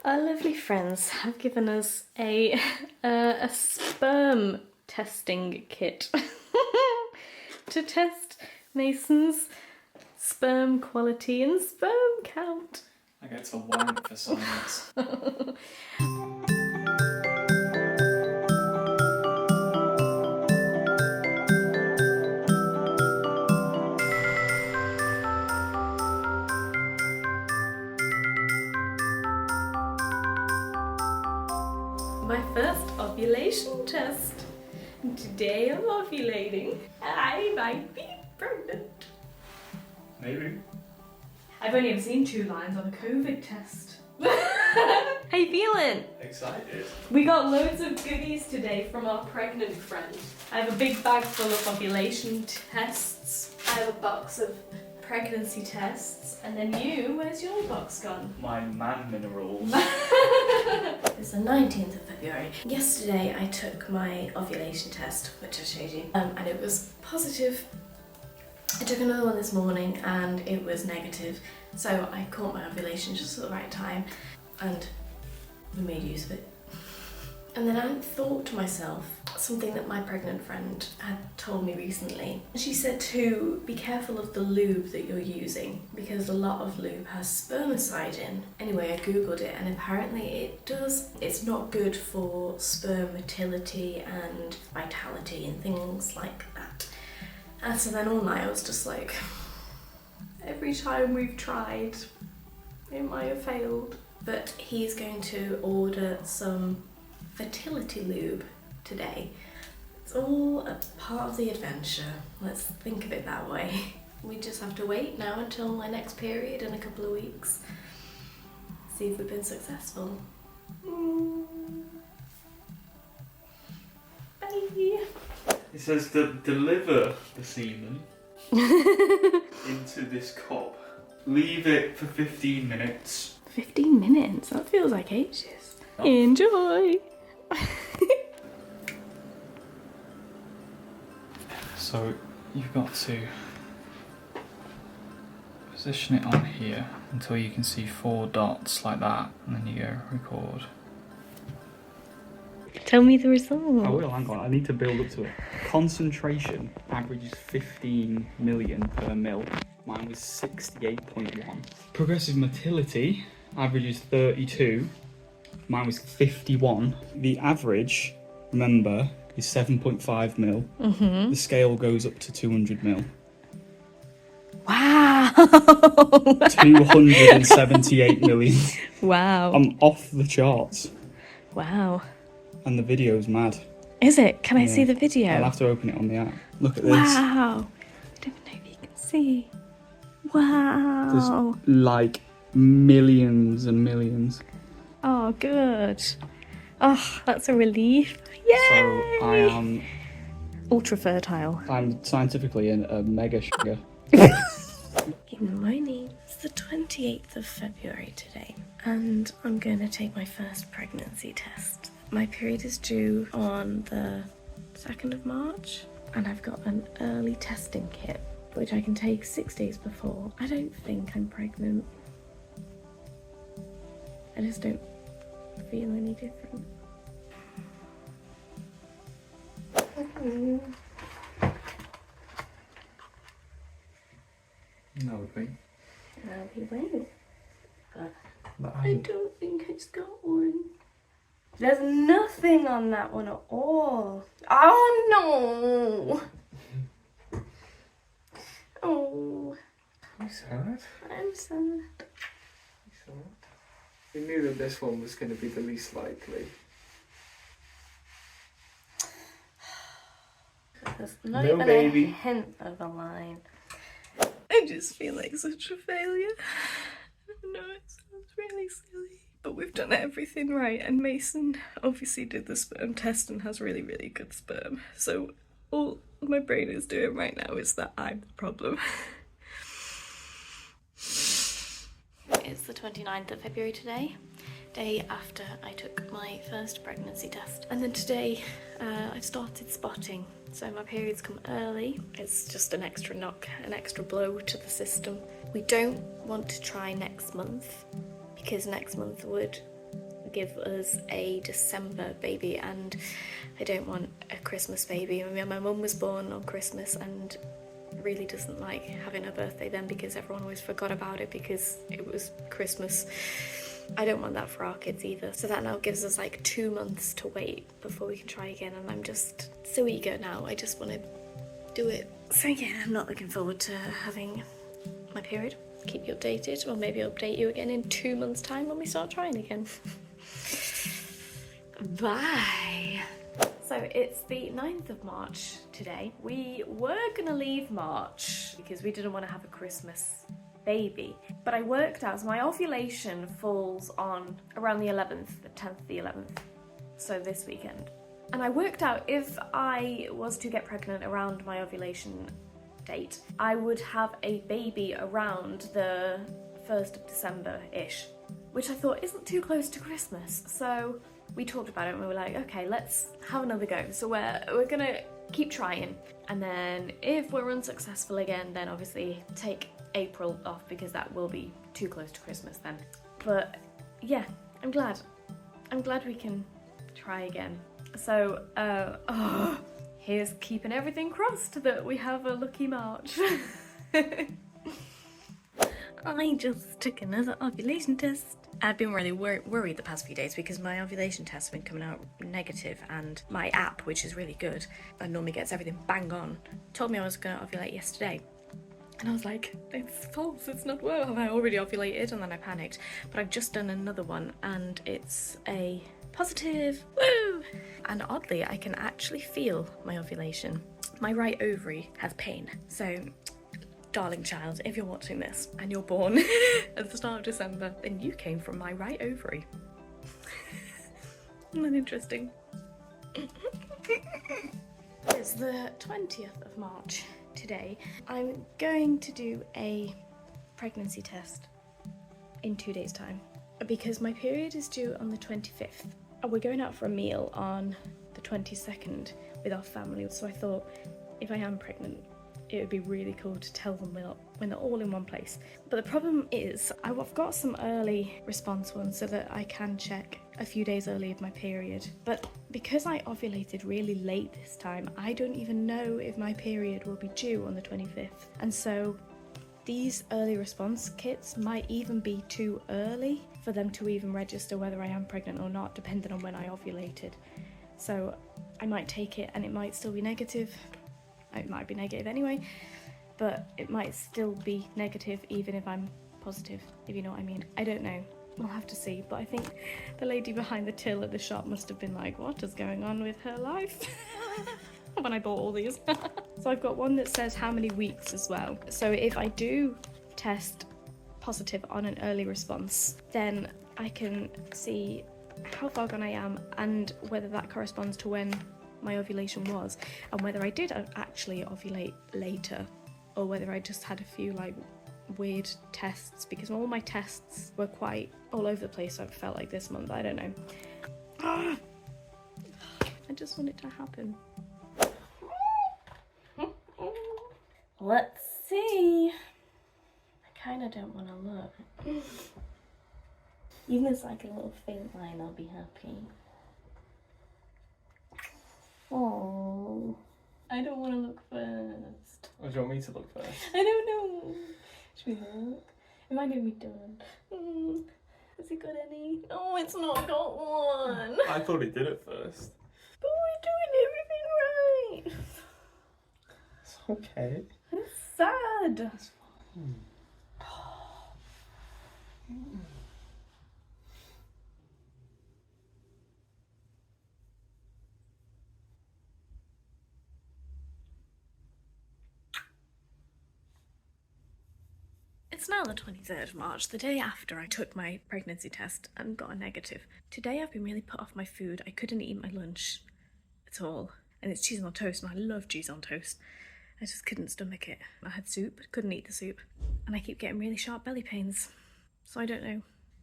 Our lovely friends have given us a sperm testing kit to test Mason's sperm quality and sperm count. I get to wank for science. My first ovulation test. Today I'm ovulating. I might be pregnant. Maybe. I've only ever seen 2 lines on a COVID test. How you feeling? Excited. We got loads of goodies today from our pregnant friend. I have a big bag full of ovulation tests. I have a box of pregnancy tests. And then you, where's your box gone? My man minerals. It's the 19th of February. Yesterday I took my ovulation test, which I showed you, and it was positive. I took another one this morning and it was negative, so I caught my ovulation just at the right time and we made use of it. And then I thought to myself something that my pregnant friend had told me recently. She said to be careful of the lube that you're using because a lot of lube has spermicide in. Anyway, I googled it and apparently it does. It's not good for sperm motility and vitality and things like that. And so then all night I was just like, every time we've tried, it might have failed. But he's going to order some fertility lube today. It's all a part of the adventure. Let's think of it that way. We just have to wait now until my next period in a couple of weeks. See if we've been successful. Bye. It says to deliver the semen into this cup. Leave it for 15 minutes. 15 minutes? That feels like ages. Oh. Enjoy! So you've got to position it on here until you can see 4 dots like that, and then you go record. Tell me the result. I will, hang on, I need to build up to it. Concentration averages 15 million per mil. Mine was 68.1. Progressive motility averages 32. Mine was 51. The average, remember, is 7.5 mil. The scale goes up to 200 mil. Wow! 278 million. Wow. I'm off the charts. Wow. And the video's mad. Is it? Can I see the video? I'll have to open it on the app. Look at this. Wow. I don't know if you can see. Wow. There's like millions and millions. Oh, good. Oh, that's a relief. Yay! So I am ultra fertile. I'm scientifically a mega sugar. Good morning. It's the 28th of February today, and I'm going to take my first pregnancy test. My period is due on the 2nd of March, and I've got an early testing kit, which I can take 6 days before. I don't think I'm pregnant. I just don't feel any different. No, would be. I'll be waiting. But I don't think it's got one. There's nothing on that one at all. Oh no! Oh. I'm sad. I'm sad. We knew that this one was going to be the least likely. There's not No even baby. a hint of a line. I just feel like such a failure. I know it sounds really silly, but we've done everything right, and Mason obviously did the sperm test and has really, really good sperm. So all my brain is doing right now is that I'm the problem. It's the 29th of February today, day after I took my first pregnancy test. And then today I've started spotting. So my periods come early. It's just an extra knock, an extra blow to the system. We don't want to try next month because next month would give us a December baby, and I don't want a Christmas baby. I mean, my mum was born on Christmas and really doesn't like having her birthday then because everyone always forgot about it because it was Christmas. I don't want that for our kids either. So that now gives us like 2 months to wait before we can try again, and I'm just so eager now. I just want to do it. So yeah, I'm not looking forward to having my period. Keep you updated, or maybe I'll update you again in 2 months' time when we start trying again. Bye. So it's the 9th of March today. We were gonna leave March because we didn't want to have a Christmas baby, but I worked out, so my ovulation falls on around the 11th, the 10th, the 11th, so this weekend. And I worked out if I was to get pregnant around my ovulation date, I would have a baby around the 1st of December-ish, which I thought isn't too close to Christmas. So we talked about it and we were like, okay, let's have another go. So we're gonna keep trying, and then if we're unsuccessful again, then obviously take April off because that will be too close to Christmas then. But yeah, I'm glad we can try again. So here's keeping everything crossed that we have a lucky March. I just took another ovulation test. I've been really worried the past few days because my ovulation tests have been coming out negative, and my app, which is really good and normally gets everything bang on, told me I was going to ovulate yesterday. And I was like, it's false, it's not well. Have I already ovulated? And then I panicked. But I've just done another one and it's a positive. Woo! And oddly, I can actually feel my ovulation. My right ovary has pain. So, darling child, if you're watching this and you're born at the start of December, then you came from my right ovary. Isn't that interesting? It's the 20th of March today. I'm going to do a pregnancy test in 2 days' time because my period is due on the 25th. We're going out for a meal on the 22nd with our family, so I thought if I am pregnant, it would be really cool to tell them when they're all in one place. But the problem is I've got some early response ones so that I can check a few days early of my period. But because I ovulated really late this time, I don't even know if my period will be due on the 25th. And so these early response kits might even be too early for them to even register whether I am pregnant or not, depending on when I ovulated. So I might take it and it might still be negative. It might be negative anyway, but it might still be negative even if I'm positive, if you know what I mean. I don't know. We'll have to see, but I think the lady behind the till at the shop must have been like, what is going on with her life? When I bought all these. So I've got one that says how many weeks as well. So if I do test positive on an early response, then I can see how far gone I am and whether that corresponds to when my ovulation was, and whether I did actually ovulate later or whether I just had a few like weird tests, because all my tests were quite all over the place. I felt like this month, I don't know. I just want it to happen. Let's see. I kind of don't want to look. Even if it's like a little faint line, I'll be happy. Oh, I don't want to look first. Or do you want me to look first? I don't know. Should we look? It might be done. Has it got any? Oh, it's not got one. I thought it did at first. But we're doing everything right. It's okay. It's sad. It's fine. It's now the 23rd of March, the day after I took my pregnancy test and got a negative. Today I've been really put off my food. I couldn't eat my lunch at all. And it's cheese on toast, and I love cheese on toast. I just couldn't stomach it. I had soup, but couldn't eat the soup. And I keep getting really sharp belly pains. So I don't know.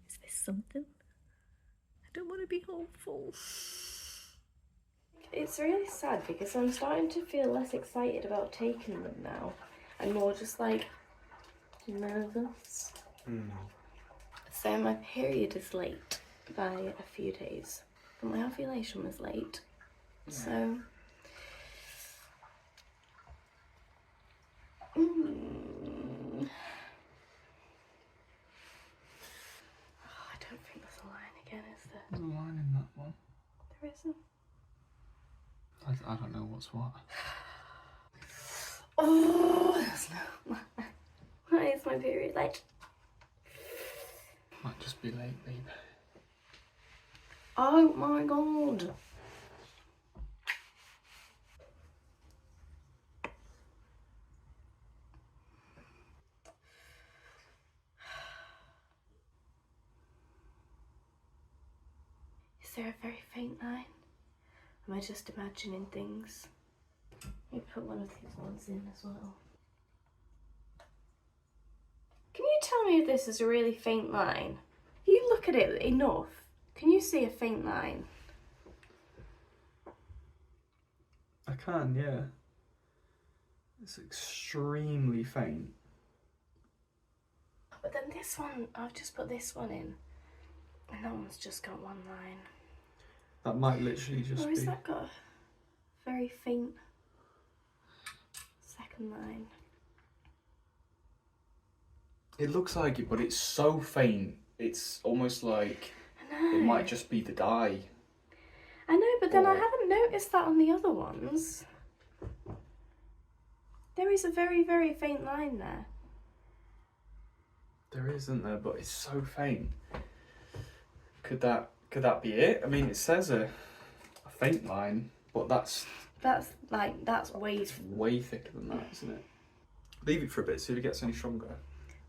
Is this something? I don't want to be hopeful. It's really sad because I'm starting to feel less excited about taking them now. I'm more just like nervous. So my period is late. by a few days. But my ovulation was late, so... Oh, I don't think there's a line again, is there? There's a line in that one. There isn't. I don't know what's what. Oh, there's no line. Why is my period late? Might just be late, babe. Oh my god. Is there a very faint line? Am I just imagining things? Let me put one of these ones in as well. Can you tell me if this is a really faint line? If you look at it enough, can you see a faint line? I can, yeah. It's extremely faint. But then this one, I've just put this one in, and that one's just got one line. That might literally just Or be... has that got a very faint second line? It looks like it, but it's so faint. It's almost like I know. it might just be the dye. I know, but then I Or- haven't noticed that on the other ones. There is a very, very faint line there. There isn't there, but it's so faint. Could that be it? I mean, it says a faint line, but that's way... way thicker than that, isn't it? Leave it for a bit, see if it gets any stronger.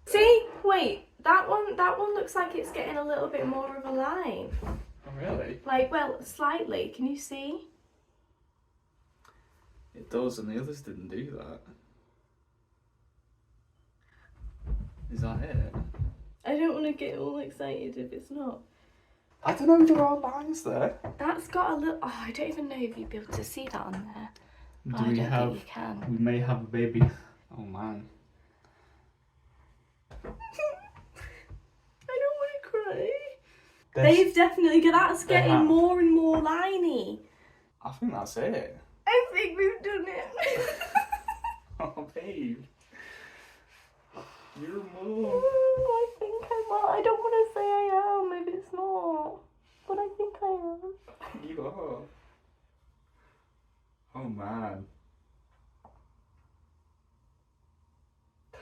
See? Wait, that one looks like it's getting a little bit more of a line. Oh, really? Like, well, slightly. Can you see? It does, and the others didn't do that. Is that it? I don't want to get all excited if it's not. I don't know, there are lines there. That's got a little... Oh, I don't even know if you'd be able to see that on there. Do I we don't have... think you can. We may have a baby. Oh, man. I don't want to cry. There's- They've definitely got... That's They getting have. more and more liney. I think that's it. I think we've done it. Oh, babe. You're a mom. I think I'm not. I don't want to say I am if it's not. But I think I am. You are. Oh, man.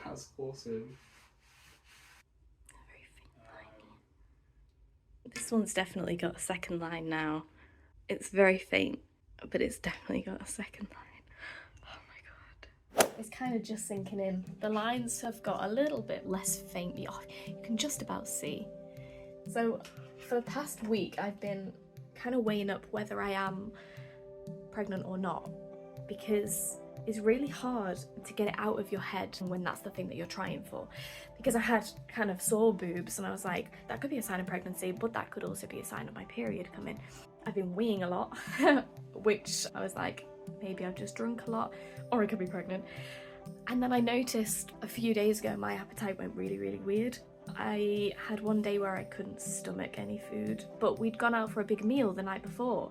That's awesome. This one's definitely got a second line now. It's very faint, but it's definitely got a second line. Oh my god. It's kind of just sinking in. The lines have got a little bit less faint. You can just about see. So for the past week, I've been kind of weighing up whether I am pregnant or not, because it's really hard to get it out of your head when that's the thing that you're trying for. Because I had kind of sore boobs and I was like, that could be a sign of pregnancy, but that could also be a sign of my period coming. I've been weeing a lot, which I was like, maybe I've just drunk a lot, or I could be pregnant. And then I noticed a few days ago my appetite went really, really weird. I had one day where I couldn't stomach any food, but we'd gone out for a big meal the night before.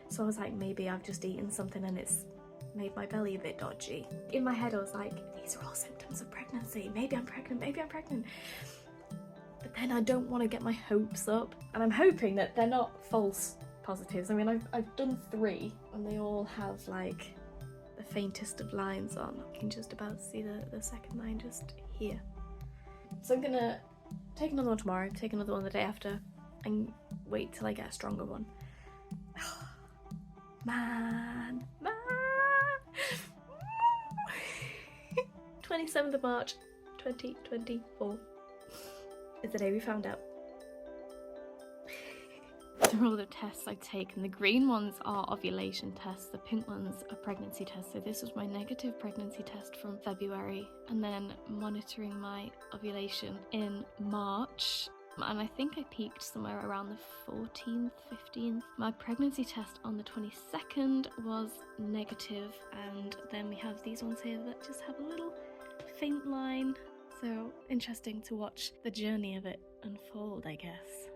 So I was like, maybe I've just eaten something and it's made my belly a bit dodgy. In my head I was like, these are all symptoms of pregnancy. Maybe I'm pregnant, maybe I'm pregnant. But then I don't want to get my hopes up. And I'm hoping that they're not false positives. I mean, I've done 3 and they all have like the faintest of lines on. I can just about see the second line just here. So I'm gonna take another one tomorrow, take another one the day after, and wait till I get a stronger one. Man. 27th of March 2024 is the day we found out. They're all the tests I've taken. The green ones are ovulation tests, the pink ones are pregnancy tests. So this was my negative pregnancy test from February, and then monitoring my ovulation in March. And I think I peaked somewhere around the 14th, 15th. My pregnancy test on the 22nd was negative, and then we have these ones here that just have a little faint line. So interesting to watch the journey of it unfold, I guess.